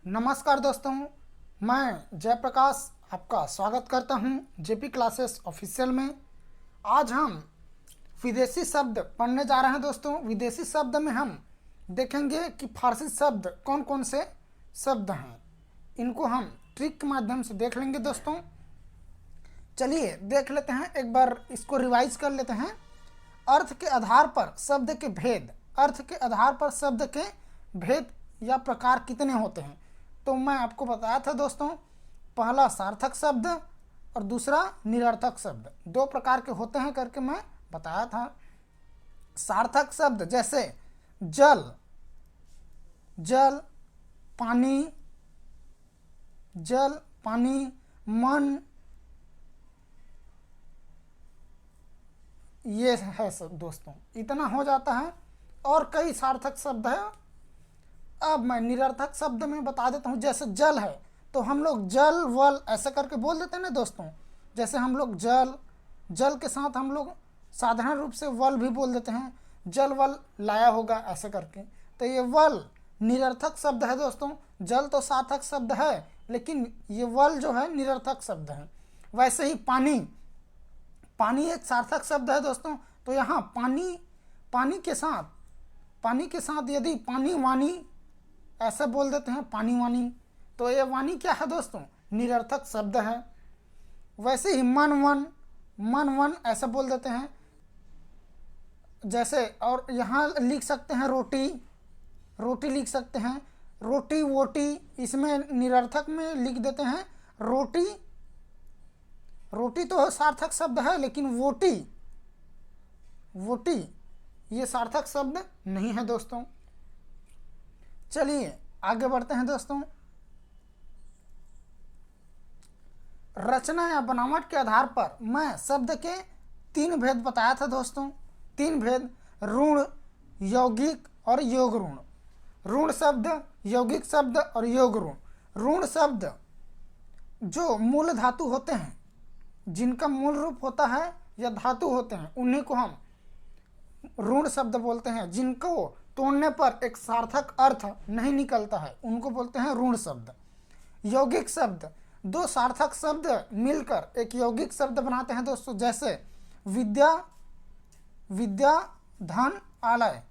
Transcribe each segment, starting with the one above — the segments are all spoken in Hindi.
नमस्कार दोस्तों, मैं जयप्रकाश आपका स्वागत करता हूं जेपी क्लासेस ऑफिशियल में। आज हम विदेशी शब्द पढ़ने जा रहे हैं दोस्तों। विदेशी शब्द में हम देखेंगे कि फारसी शब्द कौन कौन से शब्द हैं, इनको हम ट्रिक के माध्यम से देख लेंगे दोस्तों। चलिए देख लेते हैं, एक बार इसको रिवाइज कर लेते हैं। अर्थ के आधार पर शब्द के भेद, अर्थ के आधार पर शब्द के भेद या प्रकार कितने होते हैं। तो मैं आपको बताया था दोस्तों, पहला सार्थक शब्द और दूसरा निरर्थक शब्द, दो प्रकार के होते हैं करके मैं बताया था। सार्थक शब्द जैसे जल, जल, पानी, जल, पानी, मन, ये है सब दोस्तों, इतना हो जाता है। और कई सार्थक शब्द है। अब मैं निरर्थक शब्द में बता देता हूँ। जैसे जल है तो हम लोग जल वल ऐसे करके बोल देते हैं ना दोस्तों। जैसे हम लोग जल, जल के साथ हम लोग साधारण रूप से वल भी बोल देते हैं, जल वल लाया होगा ऐसे करके। तो ये वल निरर्थक शब्द है दोस्तों। जल तो सार्थक शब्द है, लेकिन ये वल जो है निरर्थक शब्द है। वैसे ही पानी, पानी एक सार्थक शब्द है दोस्तों। तो यहाँ पानी, पानी के साथ यदि पानी वानी ऐसे बोल देते हैं, पानी वानी, तो ये वानी क्या है दोस्तों, निरर्थक शब्द है। वैसे ही मन वन, मन वन ऐसे बोल देते हैं। जैसे और यहाँ लिख सकते हैं रोटी, रोटी लिख सकते हैं, रोटी वोटी, इसमें निरर्थक में लिख देते हैं रोटी। रोटी तो सार्थक शब्द है, लेकिन वोटी, वोटी ये सार्थक शब्द नहीं है दोस्तों। चलिए आगे बढ़ते हैं दोस्तों। रचना या बनावट के आधार पर मैं शब्द के तीन भेद बताया था दोस्तों। तीन भेद, ऋण, यौगिक और योग ऋण। ऋण शब्द, यौगिक शब्द और योग ऋण। ऋण शब्द जो मूल धातु होते हैं, जिनका मूल रूप होता है या धातु होते हैं, उन्हीं को हम ऋण शब्द बोलते हैं। जिनको तोड़ने पर एक सार्थक अर्थ नहीं निकलता है, उनको बोलते हैं ऋण शब्द। यौगिक शब्द, दो सार्थक शब्द मिलकर एक यौगिक शब्द बनाते हैं दोस्तों। जैसे विद्या, विद्या धन आलय,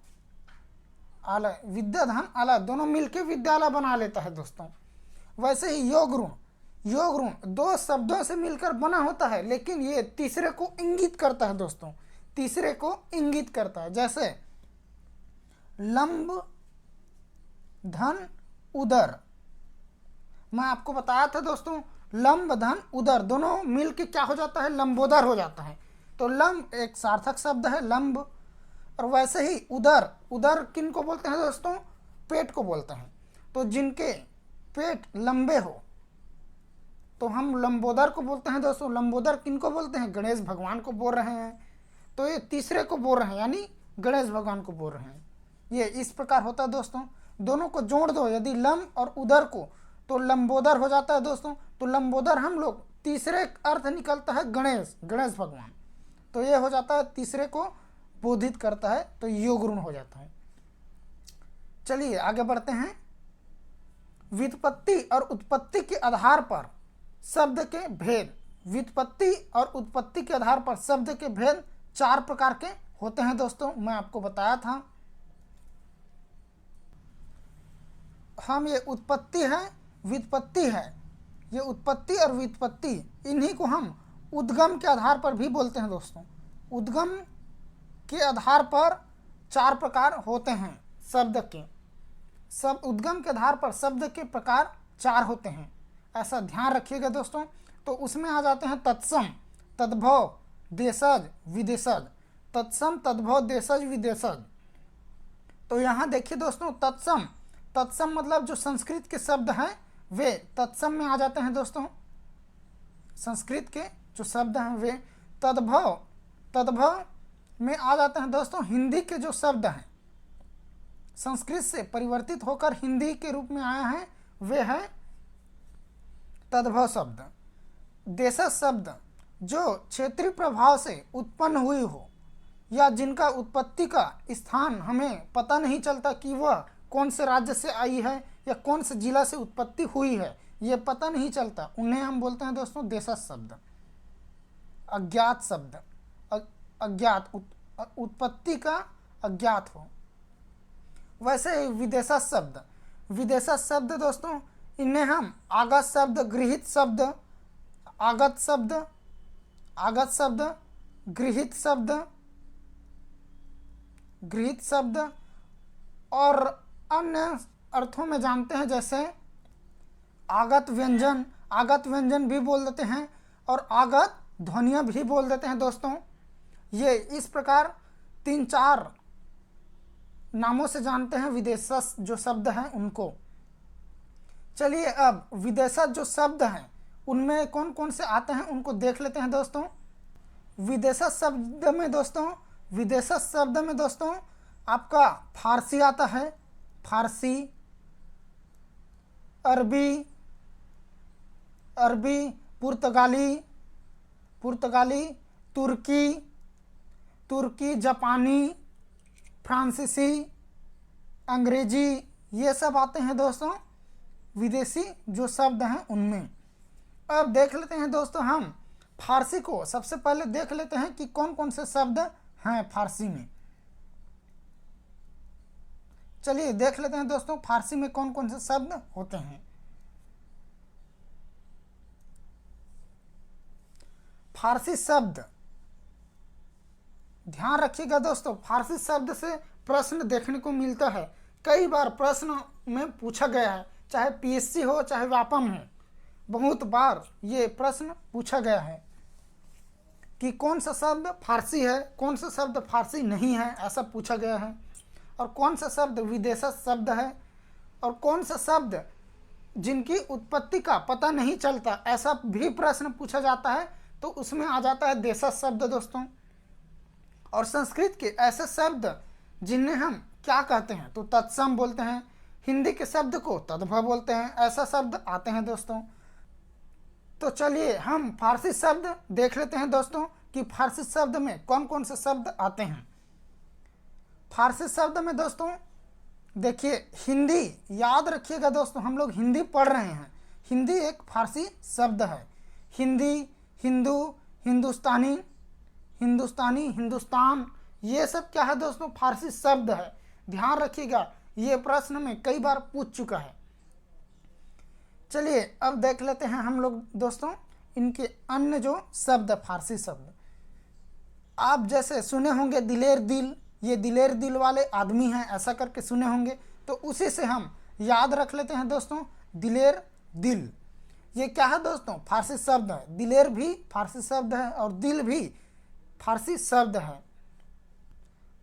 आलय, विद्या धन आलय, दोनों मिलकर विद्यालय बना लेता है दोस्तों। वैसे ही योग ऋण, योग ऋण दो शब्दों से मिलकर बना होता है, लेकिन ये तीसरे को इंगित करता है दोस्तों, तीसरे को इंगित करता है। जैसे लंब धन उदर, मैं आपको बताया था दोस्तों, लंब धन उदर दोनों मिलके क्या हो जाता है, लंबोदर हो जाता है। तो लंब एक सार्थक शब्द है, लंब। और वैसे ही उदर, उदर किन को बोलते हैं दोस्तों, पेट को बोलते हैं। तो जिनके पेट लंबे हो तो हम लंबोदर को बोलते हैं दोस्तों। लंबोदर किन को बोलते हैं, गणेश भगवान को बोल रहे हैं। तो ये तीसरे को बोल रहे हैं, यानी गणेश भगवान को बोल रहे हैं। ये इस प्रकार होता है दोस्तों। दोनों को जोड़ दो यदि लंब और उदर को, तो लंबोदर हो जाता है दोस्तों। तो लंबोदर हम लोग तीसरे अर्थ निकलता है गणेश, गणेश भगवान। तो ये हो जाता है, तीसरे को बोधित करता है, तो योग ऋण हो जाता है। चलिए आगे बढ़ते हैं। व्युत्पत्ति और उत्पत्ति के आधार पर शब्द के भेद। व्युत्पत्ति और उत्पत्ति के आधार पर शब्द के भेद चार प्रकार के होते हैं दोस्तों, मैं आपको बताया था। हम ये उत्पत्ति है, व्युत्पत्ति है, ये उत्पत्ति और व्युत्पत्ति, इन्हीं को हम उद्गम के आधार पर भी बोलते हैं दोस्तों। उद्गम के आधार पर चार प्रकार होते हैं शब्द के। सब उद्गम के आधार पर शब्द के प्रकार चार होते हैं, ऐसा ध्यान रखिएगा दोस्तों। तो उसमें आ जाते हैं तत्सम, तद्भव, देशज, विदेशज। तत्सम, तद्भव, देशज, विदेशज। तो यहाँ देखिए दोस्तों, तत्सम, तत्सम मतलब जो संस्कृत के शब्द हैं वे तत्सम में आ जाते हैं दोस्तों। संस्कृत के जो शब्द हैं वे तद्भव, तद्भव में आ जाते हैं दोस्तों। हिंदी के जो शब्द हैं, संस्कृत से परिवर्तित होकर हिंदी के रूप में आया है, वे है तद्भव शब्द। देशज शब्द जो क्षेत्रीय प्रभाव से उत्पन्न हुई हो या जिनका उत्पत्ति का स्थान हमें पता नहीं चलता कि वह कौन से राज्य से आई है या कौन से जिला से उत्पत्ति हुई है ये पता नहीं चलता, उन्हें हम बोलते हैं दोस्तों देशज शब्द। अज्ञात शब्द, अज्ञात, उत्पत्ति का अज्ञात हो। वैसे ही विदेशज शब्द, विदेशज शब्द दोस्तों इन्हें हम आगत शब्द, गृहीत शब्द, आगत शब्द, आगत शब्द, गृहीत शब्द, गृहीत शब्द और अन्य अर्थों में जानते हैं, जैसे आगत व्यंजन, आगत व्यंजन भी बोल देते हैं और आगत ध्वनियाँ भी बोल देते हैं दोस्तों। ये इस प्रकार 3-4 नामों से जानते हैं विदेशज जो शब्द हैं उनको। चलिए अब विदेशज जो शब्द हैं उनमें कौन कौन से आते हैं उनको देख लेते हैं दोस्तों। विदेशज शब्द में दोस्तों, विदेशज शब्द में दोस्तों आपका फारसी आता है, फारसी, अरबी, अरबी, पुर्तगाली, पुर्तगाली, तुर्की, तुर्की, जापानी, फ्रांसीसी, अंग्रेजी, ये सब आते हैं दोस्तों विदेशी जो शब्द हैं उनमें। अब देख लेते हैं दोस्तों हम फारसी को। सबसे पहले देख लेते हैं कि कौन कौन से शब्द हैं फारसी में। चलिए देख लेते हैं दोस्तों फारसी में कौन कौन से शब्द होते हैं। फारसी शब्द, ध्यान रखिएगा दोस्तों, फारसी शब्द से प्रश्न देखने को मिलता है। कई बार प्रश्न में पूछा गया है, चाहे पीएससी हो चाहे व्यापम हो, बहुत बार ये प्रश्न पूछा गया है कि कौन सा शब्द फारसी है, कौन सा शब्द फारसी नहीं है, ऐसा पूछा गया है। और कौन सा शब्द विदेशज शब्द है और कौन सा शब्द जिनकी उत्पत्ति का पता नहीं चलता, ऐसा भी प्रश्न पूछा जाता है, तो उसमें आ जाता है देशज शब्द दोस्तों। और संस्कृत के ऐसे शब्द जिन्हें हम क्या कहते हैं तो तत्सम बोलते हैं, हिंदी के शब्द को तद्भव बोलते हैं, ऐसा शब्द आते हैं दोस्तों। तो चलिए हम फारसी शब्द देख लेते हैं दोस्तों कि फारसी शब्द में कौन कौन से शब्द आते हैं। फारसी शब्द में दोस्तों देखिए, हिंदी, याद रखिएगा दोस्तों, हम लोग हिंदी पढ़ रहे हैं, हिंदी एक फारसी शब्द है। हिंदी, हिंदू, हिंदुस्तानी, हिंदुस्तानी, हिंदुस्तान, ये सब क्या है दोस्तों फारसी शब्द है। ध्यान रखिएगा, ये प्रश्न में कई बार पूछ चुका है। चलिए अब देख लेते हैं हम लोग दोस्तों इनके अन्य जो शब्द, फारसी शब्द। आप जैसे सुने होंगे दिलेर दिल, ये दिलेर दिल वाले आदमी हैं, ऐसा करके सुने होंगे, तो उसी से हम याद रख लेते हैं दोस्तों दिलेर दिल। ये क्या है दोस्तों फारसी शब्द है। दिलेर भी फारसी शब्द है और दिल भी फारसी शब्द है।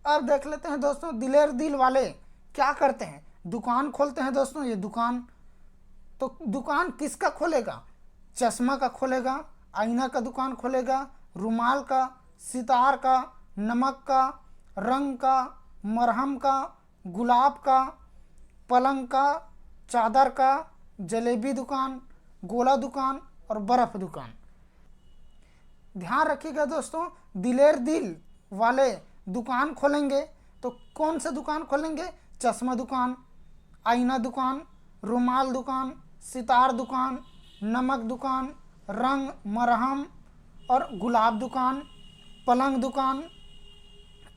अब देख लेते हैं दोस्तों दिलेर दिल वाले क्या करते हैं, दुकान खोलते हैं दोस्तों। ये दुकान, तो दुकान किसका खोलेगा, चश्मा का खोलेगा, आईना का दुकान खोलेगा, रुमाल का, सितार का, नमक का, रंग का, मरहम का, गुलाब का, पलंग का, चादर का, जलेबी दुकान, गोला दुकान और बर्फ दुकान। ध्यान रखिएगा दोस्तों, दिलेर दिल वाले दुकान खोलेंगे तो कौन सा दुकान खोलेंगे, चश्मा दुकान, आईना दुकान, रुमाल दुकान, सितार दुकान, नमक दुकान, रंग, मरहम और गुलाब दुकान, पलंग दुकान,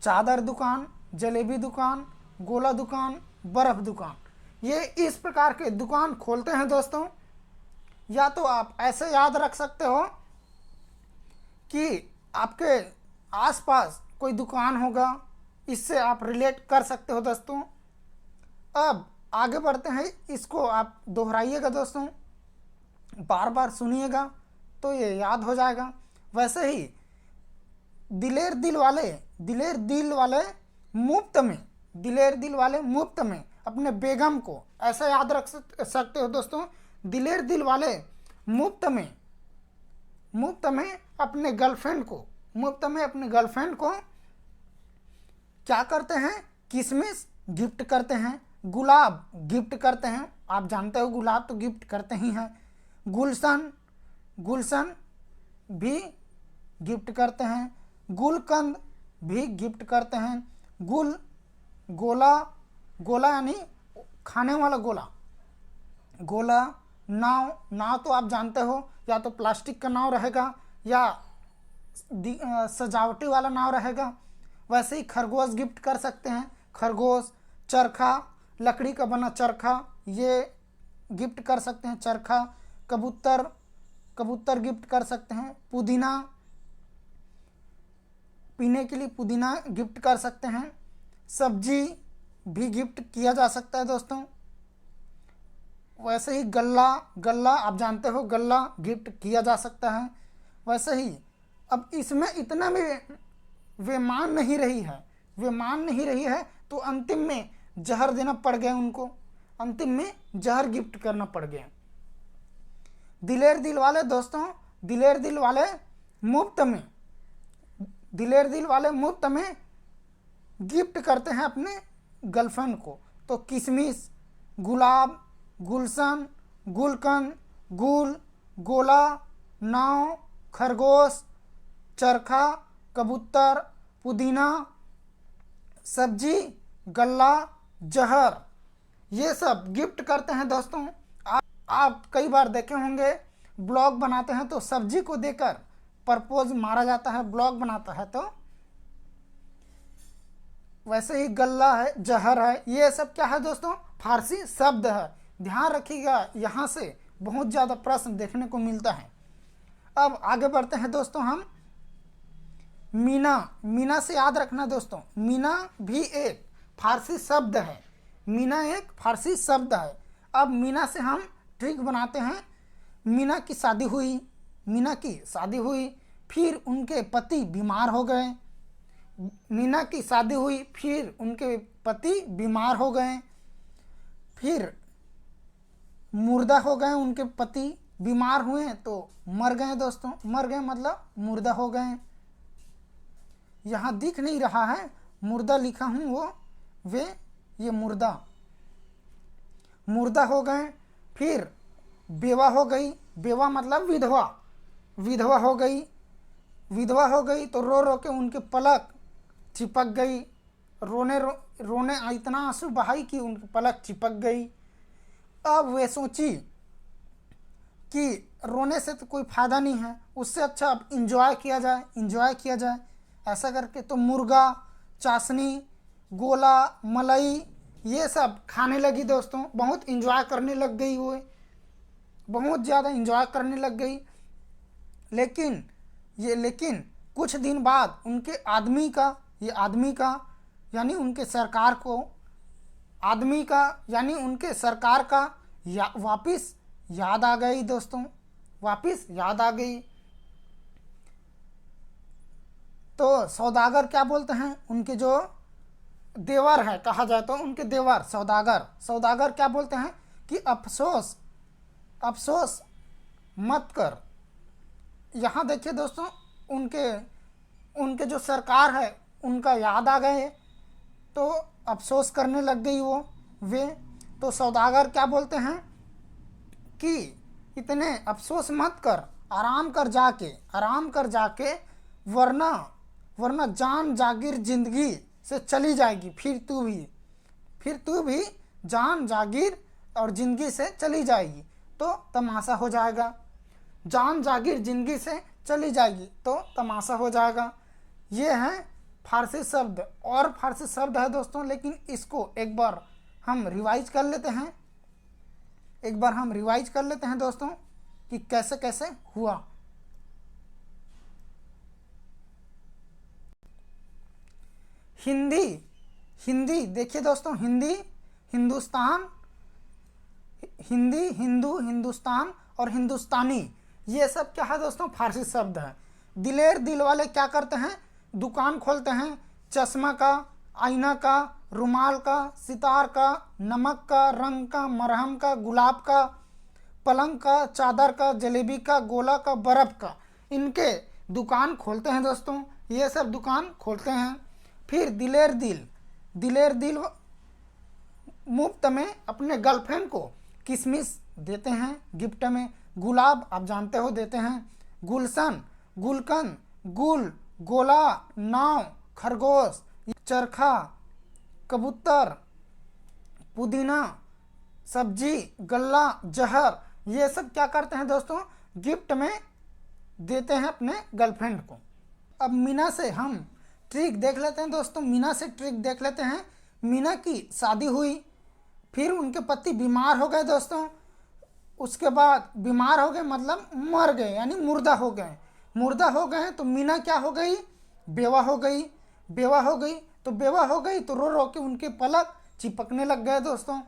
चादर दुकान, जलेबी दुकान, गोला दुकान, बर्फ दुकान। ये इस प्रकार के दुकान खोलते हैं दोस्तों। या तो आप ऐसे याद रख सकते हो कि आपके आसपास कोई दुकान होगा, इससे आप रिलेट कर सकते हो दोस्तों। अब आगे बढ़ते हैं, इसको आप दोहराइएगा दोस्तों, बार बार सुनिएगा तो ये याद हो जाएगा। वैसे ही दिलेर दिल वाले मुफ्त में, दिलेर दिल वाले मुफ्त में अपने बेगम को, ऐसा याद रख सकते हो दोस्तों, दिलेर दिल वाले मुफ्त में अपने गर्लफ्रेंड को क्या करते हैं, किशमिश गिफ्ट करते हैं, गुलाब गिफ्ट करते हैं। आप जानते हो गुलाब तो गिफ्ट करते ही हैं। गुलशन भी गिफ्ट करते हैं, गुलकंद भी गिफ्ट करते हैं, गोला यानी खाने वाला गोला, गोला, नाव, नाव तो आप जानते हो, या तो प्लास्टिक का नाव रहेगा या सजावटी वाला नाव रहेगा। वैसे ही खरगोश गिफ्ट कर सकते हैं, खरगोश, चरखा, लकड़ी का बना चरखा ये गिफ्ट कर सकते हैं, चरखा, कबूतर, कबूतर गिफ्ट कर सकते हैं, पुदीना, पीने के लिए पुदीना गिफ्ट कर सकते हैं, सब्जी भी गिफ्ट किया जा सकता है दोस्तों। वैसे ही गल्ला, गल्ला आप जानते हो, गल्ला गिफ्ट किया जा सकता है। वैसे ही अब इसमें इतना भी वे मान नहीं रही है, वे मान नहीं रही है, तो अंतिम में जहर देना पड़ गया उनको, अंतिम में जहर गिफ्ट करना पड़ गया। दिलेर दिल वाले दोस्तों, दिलेर दिल वाले मुफ्त में, दिलेर दिल वाले मुफ्त में गिफ्ट करते हैं अपने गर्लफ्रेंड को। तो किशमिश, गुलाब, गुलशन, गुलकंद, गुल, गोला, नाव, खरगोश, चरखा, कबूतर, पुदीना, सब्जी, गल्ला, जहर, ये सब गिफ्ट करते हैं दोस्तों। आप कई बार देखे होंगे, ब्लॉग बनाते हैं तो सब्जी को देकर प्रपोज मारा जाता है, ब्लॉग बनाता है तो। वैसे ही गल्ला है, जहर है, ये सब क्या है दोस्तों? फारसी शब्द है। ध्यान रखिएगा, यहाँ से बहुत ज़्यादा प्रश्न देखने को मिलता है। अब आगे बढ़ते हैं दोस्तों हम। मीना, मीना से याद रखना दोस्तों, मीना भी एक फारसी शब्द है, मीना एक फारसी शब्द है। अब मीना से हम ट्रिक बनाते हैं। मीना की शादी हुई, मीना की शादी हुई, फिर उनके पति बीमार हो गए। मीना की शादी हुई, फिर उनके पति बीमार हो गए, फिर मुर्दा हो गए, उनके पति बीमार हुए तो मर गए दोस्तों। मर गए मतलब मुर्दा हो गए। यहाँ दिख नहीं रहा है, मुर्दा लिखा हूँ वो, वे, ये मुर्दा, मुर्दा हो गए। फिर बेवा हो गई, बेवा मतलब विधवा, विधवा हो गई। विधवा हो गई तो रो रो के उनके पलक चिपक गई, रोने इतना आंसू बहाई कि उनकी पलक चिपक गई। अब वे सोची कि रोने से तो कोई फ़ायदा नहीं है, उससे अच्छा अब इंजॉय किया जाए, इंजॉय किया जाए। ऐसा करके तो मुर्गा, चाशनी, गोला, मलाई ये सब खाने लगी दोस्तों। बहुत इंजॉय करने लग गई वो, बहुत ज़्यादा इंजॉय करने लग गई। लेकिन कुछ दिन बाद उनके आदमी का, ये आदमी का यानी उनके सरकार को, आदमी का यानी उनके सरकार का वापिस याद आ गई दोस्तों, वापिस याद आ गई। तो सौदागर क्या बोलते हैं, उनके जो देवर है कहा जाए तो, उनके देवर सौदागर, सौदागर क्या बोलते हैं कि अफसोस, अफसोस मत कर। यहाँ देखिए दोस्तों, उनके जो सरकार है उनका याद आ गए तो अफसोस करने लग गई वे। तो सौदागर क्या बोलते हैं कि इतने अफसोस मत कर, आराम कर जाके, आराम कर जाके, वरना जान जागीर जिंदगी से चली जाएगी। फिर तू भी जान जागीर और ज़िंदगी से चली जाएगी तो तमाशा हो जाएगा। जान जागीर ज़िंदगी से चली जाएगी तो तमाशा हो जाएगा। ये हैं फारसी शब्द, और फारसी शब्द है दोस्तों, लेकिन इसको एक बार हम रिवाइज कर लेते हैं, एक बार हम रिवाइज कर लेते हैं दोस्तों कि कैसे कैसे हुआ। हिंदी, हिंदी देखिए दोस्तों, हिंदी, हिंदुस्तान, हिंदी, हिंदू, हिंदुस्तान और हिंदुस्तानी, ये सब क्या है दोस्तों? फारसी शब्द है। दिलेर दिल वाले क्या करते हैं? दुकान खोलते हैं, चश्मा का, आईना का, रुमाल का, सितार का, नमक का, रंग का, मरहम का, गुलाब का, पलंग का, चादर का, जलेबी का, गोला का, बर्फ़ का, इनके दुकान खोलते हैं दोस्तों। ये सब दुकान खोलते हैं। फिर दिलेर दिल मुफ्त में अपने गर्लफ्रेंड को किशमिश देते हैं गिफ्ट में। गुलाब आप जानते हो देते हैं। गुलशन, गुलकंद, गुल, गोला, नाव, खरगोश, चरखा, कबूतर, पुदीना, सब्जी, गल्ला, जहर, ये सब क्या करते हैं दोस्तों, गिफ्ट में देते हैं अपने गर्लफ्रेंड को। अब मीना से हम ट्रिक देख लेते हैं दोस्तों, मीना से ट्रिक देख लेते हैं। मीना की शादी हुई, फिर उनके पति बीमार हो गए दोस्तों। उसके बाद बीमार हो गए मतलब मर गए, यानी मुर्दा हो गए। मुर्दा हो गए तो मीना क्या हो गई, बेवा हो गई। बेवा हो गई तो बेवा हो गई तो रो रो के उनके पलक चिपकने लग गए दोस्तों।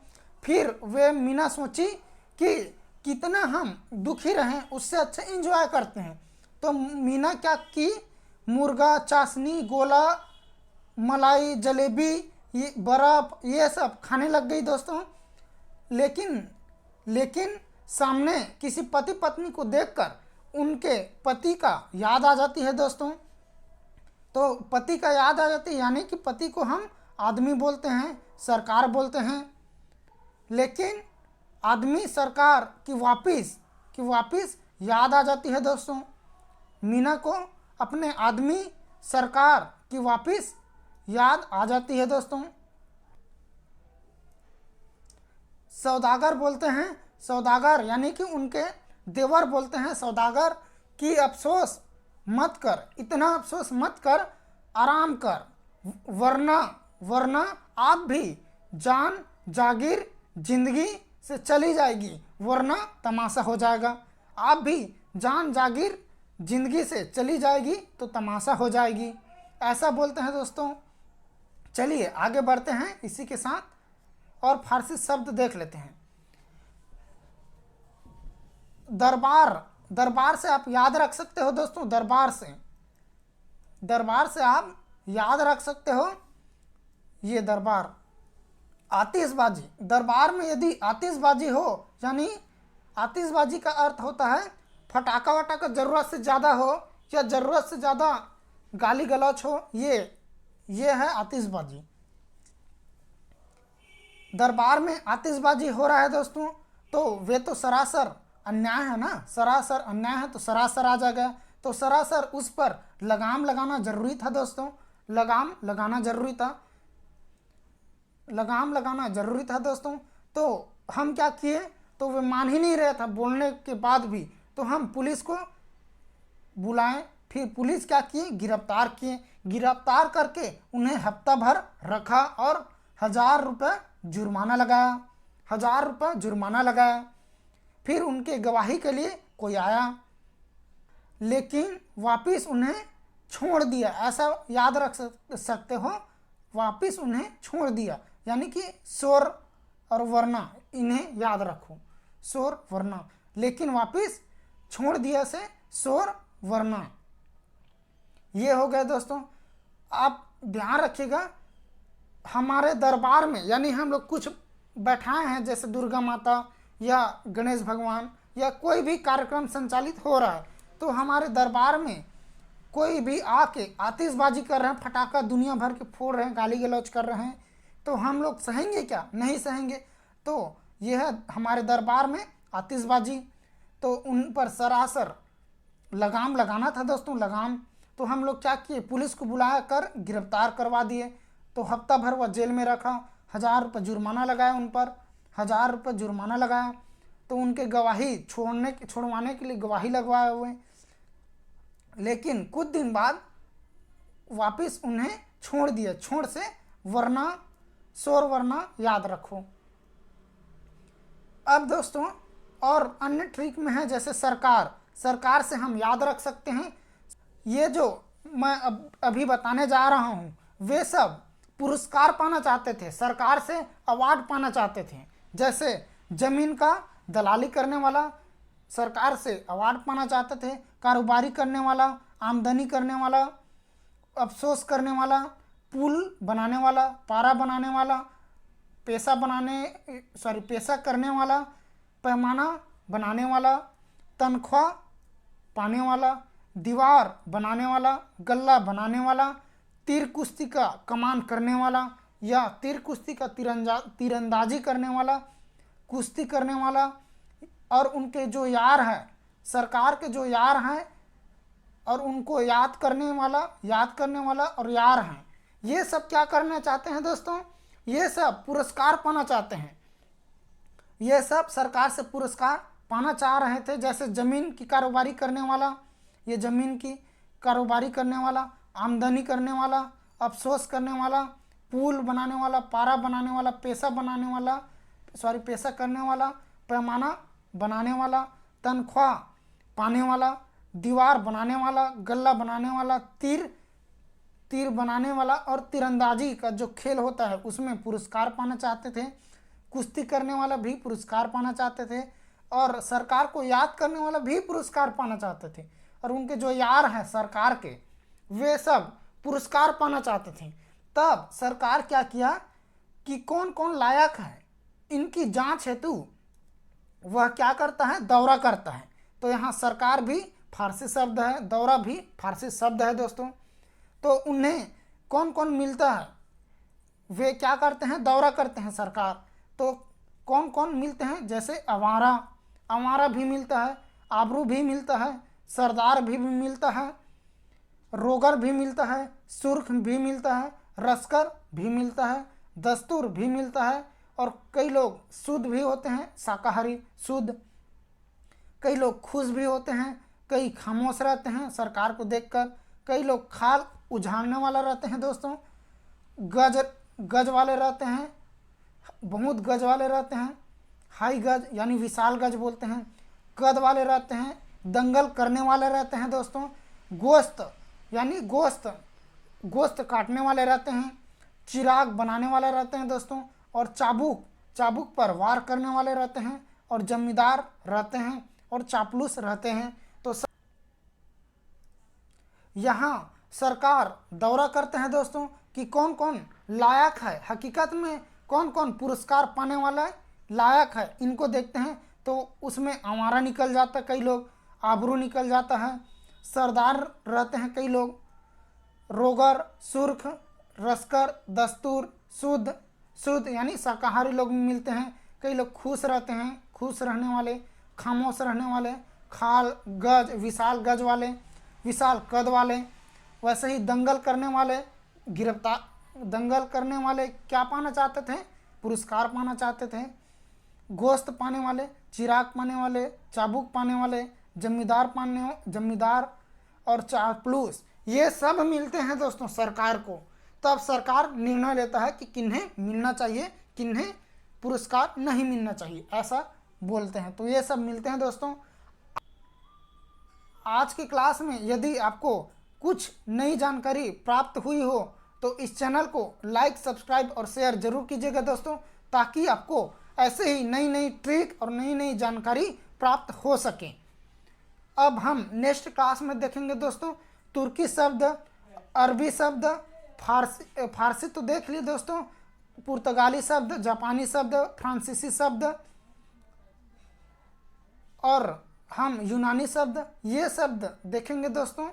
फिर वे मीना सोची कि कितना हम दुखी रहें, उससे अच्छा एंजॉय करते हैं। तो मीना क्या की, मुर्गा, चाशनी, गोला, मलाई, जलेबी, ये बर्फ़, ये सब खाने लग गई दोस्तों। लेकिन सामने किसी पति पत्नी को देखकर उनके पति का याद आ जाती है दोस्तों। तो पति का याद आ जाती है, यानी कि पति को हम आदमी बोलते हैं, सरकार बोलते हैं। लेकिन आदमी सरकार की वापिस याद आ जाती है दोस्तों। मीना को अपने आदमी सरकार की वापिस याद आ जाती है दोस्तों। सौदागर बोलते हैं, सौदागर यानी कि उनके देवर बोलते हैं सौदागर कि अफसोस मत कर, इतना अफसोस मत कर, आराम कर, वरना आप भी जान जागीर जिंदगी से चली जाएगी, वरना तमाशा हो जाएगा। आप भी जान जागीर जिंदगी से चली जाएगी तो तमाशा हो जाएगी, ऐसा बोलते हैं दोस्तों। चलिए आगे बढ़ते हैं इसी के साथ और फारसी शब्द देख लेते हैं। दरबार से आप याद रख सकते हो दोस्तों, दरबार से आप याद रख सकते हो ये दरबार। आतिशबाजी, दरबार में यदि आतिशबाजी हो, यानी आतिशबाजी का अर्थ होता है फटाका वटाका ज़रूरत से ज़्यादा हो या ज़रूरत से ज़्यादा गाली गलौच हो, ये है आतिशबाजी। दरबार में आतिशबाजी हो रहा है दोस्तों, तो वे तो सरासर अन्याय है ना, सरासर अन्याय है तो सरासर आ जाएगा। तो सरासर उस पर लगाम लगाना जरूरी था दोस्तों, लगाम लगाना जरूरी था दोस्तों। तो हम क्या किए, तो वे मान ही नहीं रहे था बोलने के बाद भी, तो हम पुलिस को बुलाएं। फिर पुलिस क्या किए, गिरफ्तार किए। गिरफ्तार करके उन्हें हफ्ता भर रखा और 1000 रुपये जुर्माना लगाया। फिर उनके गवाही के लिए कोई आया, लेकिन वापिस उन्हें छोड़ दिया, ऐसा याद रख सकते हो, वापिस उन्हें छोड़ दिया। यानी कि शोर और वरना इन्हें याद रखो, शोर वरना, लेकिन वापिस छोड़ दिया से शोर वरना। ये हो गए दोस्तों। आप ध्यान रखिएगा, हमारे दरबार में यानी हम लोग कुछ बैठाए हैं, जैसे दुर्गा माता या गणेश भगवान या कोई भी कार्यक्रम संचालित हो रहा है, तो हमारे दरबार में कोई भी आके आतिशबाजी कर रहे हैं, फटाका दुनिया भर के फोड़ रहे हैं, गाली गलौज कर रहे हैं, तो हम लोग सहेंगे क्या, नहीं सहेंगे। तो यह है हमारे दरबार में आतिशबाजी। तो उन पर सरासर लगाम लगाना था दोस्तों, लगाम। तो हम लोग क्या किए, पुलिस को बुला कर गिरफ्तार करवा दिए। तो हफ्ता भर वह जेल में रखा, 1000 रुपये जुर्माना लगाया उन पर, 1000 रुपये जुर्माना लगाया। तो उनके गवाही छुड़वाने के लिए गवाही लगवाए हुए, लेकिन कुछ दिन बाद वापस उन्हें छोड़ दिया। छोड़ से वरना, शोर वरना याद रखो। अब दोस्तों और अन्य ट्रिक में है, जैसे सरकार से हम याद रख सकते हैं। ये जो मैं अभी बताने जा रहा हूँ, वे सब पुरस्कार पाना चाहते थे, सरकार से अवार्ड पाना चाहते थे। जैसे जमीन का दलाली करने वाला सरकार से अवार्ड पाना चाहते थे, कारोबारी करने वाला, आमदनी करने वाला, अफसोस करने वाला, पुल बनाने वाला, पारा बनाने वाला, पैसा करने वाला, पैमाना बनाने वाला, तनख्वाह पाने वाला, दीवार बनाने वाला, गल्ला बनाने वाला, तीर कुश्ती का कमान करने वाला या तीर कुश्ती का तीरंदाजी करने वाला, कुश्ती करने वाला, और उनके जो यार हैं, सरकार के जो यार हैं और उनको याद करने वाला और यार हैं, ये सब क्या करना चाहते हैं दोस्तों, ये सब पुरस्कार पाना चाहते हैं। ये सब सरकार से पुरस्कार पाना चाह रहे थे। जैसे ज़मीन की कारोबारी करने वाला, ये ज़मीन की कारोबारी करने वाला, आमदनी करने वाला, अफसोस करने वाला, पुल बनाने वाला, पारा बनाने वाला, पैसा करने वाला, पैमाना बनाने वाला, तनख्वाह पाने वाला, दीवार बनाने वाला, गल्ला बनाने वाला, तीर बनाने वाला और तीरंदाजी का जो खेल होता है उसमें पुरस्कार पाना चाहते थे। कुश्ती करने वाला भी पुरस्कार पाना चाहते थे और सरकार को याद करने वाला भी पुरस्कार पाना चाहते थे। और उनके जो यार हैं सरकार के, वे सब पुरस्कार पाना चाहते थे। तब सरकार क्या किया कि कौन कौन लायक है इनकी जांच हेतु वह क्या करता है, दौरा करता है। तो यहाँ सरकार भी फारसी शब्द है, दौरा भी फारसी शब्द है दोस्तों। तो उन्हें कौन कौन मिलता है, वे क्या करते हैं, दौरा करते हैं सरकार। तो कौन कौन मिलते हैं, जैसे आवारा भी मिलता है, आबरू भी मिलता है, सरदार भी मिलता है, रोगर भी मिलता है, सुर्ख भी मिलता है, रस्कर भी मिलता है, दस्तूर भी मिलता है। और कई लोग शुद्ध भी होते हैं, शाकाहारी शुद्ध। कई लोग खुश भी होते हैं, कई खामोश रहते हैं सरकार को देखकर। कई लोग खाल उझाड़ने वाला रहते हैं दोस्तों, गज वाले रहते हैं, बहुत गज वाले रहते हैं, हाई गज यानी विशाल गज बोलते हैं, कद वाले रहते हैं, दंगल करने वाले रहते हैं दोस्तों, गोश्त यानी गोश्त काटने वाले रहते हैं, चिराग बनाने वाले रहते हैं दोस्तों, और चाबुक पर वार करने वाले रहते हैं, और जमींदार रहते हैं, और चापलूस रहते हैं। तो यहाँ सरकार दौरा करते हैं दोस्तों कि कौन कौन लायक है, हकीकत में कौन कौन पुरस्कार पाने वाला है, लायक है, इनको देखते हैं। तो उसमें आवारा निकल जाता है, कई लोग आबरू निकल जाता है, सरदार रहते हैं कई लोग, रोगर, सुर्ख, रस्कर, दस्तूर, शुद्ध यानी शाकाहारी लोग मिलते हैं। कई लोग खुश रहते हैं, खुश रहने वाले, खामोश रहने वाले, खाल गज, विशाल गज वाले, विशाल कद वाले। वैसे ही दंगल करने वाले, दंगल करने वाले क्या पाना चाहते थे, पुरस्कार पाना चाहते थे। गोश्त पाने वाले, चिराग पाने वाले, चाबुक पाने वाले, जमींदार और चापलूस, ये सब मिलते हैं दोस्तों सरकार को। तब सरकार निर्णय लेता है कि किन्हें मिलना चाहिए, किन्हें पुरस्कार नहीं मिलना चाहिए, ऐसा बोलते हैं। तो ये सब मिलते हैं दोस्तों। आज की क्लास में यदि आपको कुछ नई जानकारी प्राप्त हुई हो तो इस चैनल को लाइक, सब्सक्राइब और शेयर जरूर कीजिएगा दोस्तों, ताकि आपको ऐसे ही नई नई ट्रिक और नई नई जानकारी प्राप्त हो सके। अब हम नेक्स्ट क्लास में देखेंगे दोस्तों तुर्की शब्द, अरबी शब्द, फारसी तो देख लिए दोस्तों, पुर्तगाली शब्द, जापानी शब्द, फ्रांसीसी शब्द और हम यूनानी शब्द, ये शब्द देखेंगे दोस्तों।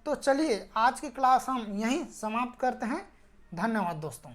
तो चलिए आज की क्लास हम यहीं समाप्त करते हैं। धन्यवाद दोस्तों।